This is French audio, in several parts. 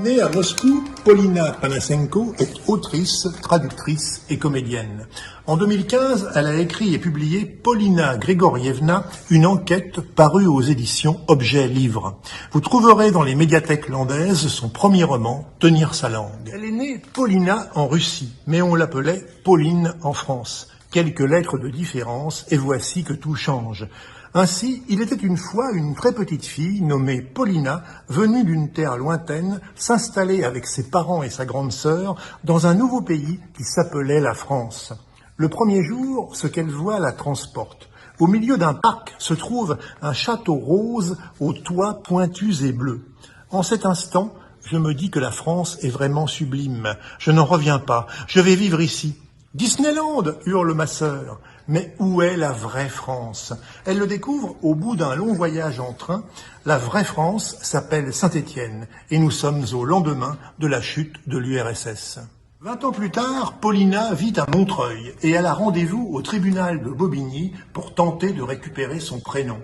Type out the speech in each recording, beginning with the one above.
Née à Moscou, Polina Panasenko est autrice, traductrice et comédienne. En 2015, elle a écrit et publié Polina Grigorievna, une enquête parue aux éditions Objet Livre. Vous trouverez dans les médiathèques landaises son premier roman, Tenir sa langue. Elle est née Polina en Russie, mais on l'appelait Pauline en France. Quelques lettres de différence, et voici que tout change. Ainsi, il était une fois une très petite fille nommée Polina, venue d'une terre lointaine, s'installer avec ses parents et sa grande sœur dans un nouveau pays qui s'appelait la France. Le premier jour, ce qu'elle voit la transporte. Au milieu d'un parc se trouve un château rose aux toits pointus et bleus. En cet instant, je me dis que la France est vraiment sublime. Je n'en reviens pas. Je vais vivre ici. Disneyland, hurle ma sœur. Mais où est la vraie France? Elle le découvre au bout d'un long voyage en train. La vraie France s'appelle Saint-Étienne et nous sommes au lendemain de la chute de l'URSS. 20 ans plus tard, Polina vit à Montreuil et elle a rendez-vous au tribunal de Bobigny pour tenter de récupérer son prénom.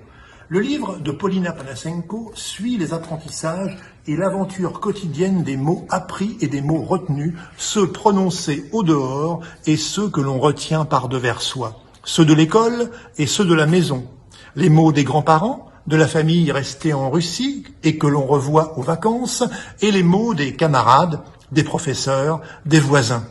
Le livre de Polina Panasenko suit les apprentissages et l'aventure quotidienne des mots appris et des mots retenus, ceux prononcés au dehors et ceux que l'on retient par devers soi, ceux de l'école et ceux de la maison, les mots des grands-parents, de la famille restée en Russie et que l'on revoit aux vacances, et les mots des camarades, des professeurs, des voisins.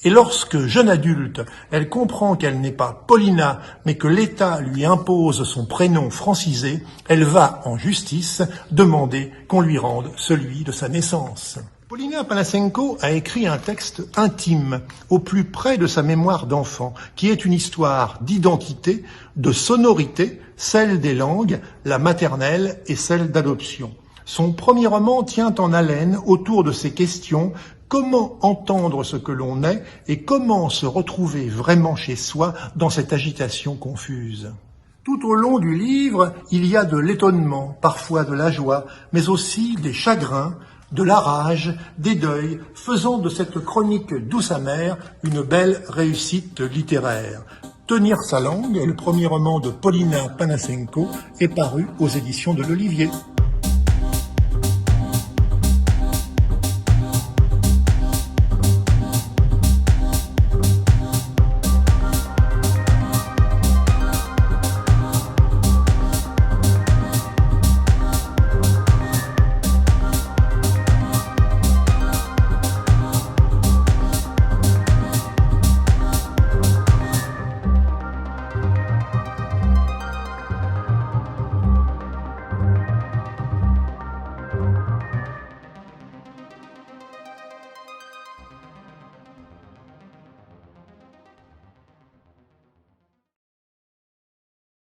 Et lorsque, jeune adulte, elle comprend qu'elle n'est pas Polina, mais que l'État lui impose son prénom francisé, elle va en justice demander qu'on lui rende celui de sa naissance. Polina Panasenko a écrit un texte intime, au plus près de sa mémoire d'enfant, qui est une histoire d'identité, de sonorité, celle des langues, la maternelle et celle d'adoption. Son premier roman tient en haleine autour de ces questions: comment entendre ce que l'on est et comment se retrouver vraiment chez soi dans cette agitation confuse. Tout au long du livre, il y a de l'étonnement, parfois de la joie, mais aussi des chagrins, de la rage, des deuils, faisant de cette chronique douce amère une belle réussite littéraire. Tenir sa langue, le premier roman de Polina Panasenko, est paru aux éditions de l'Olivier.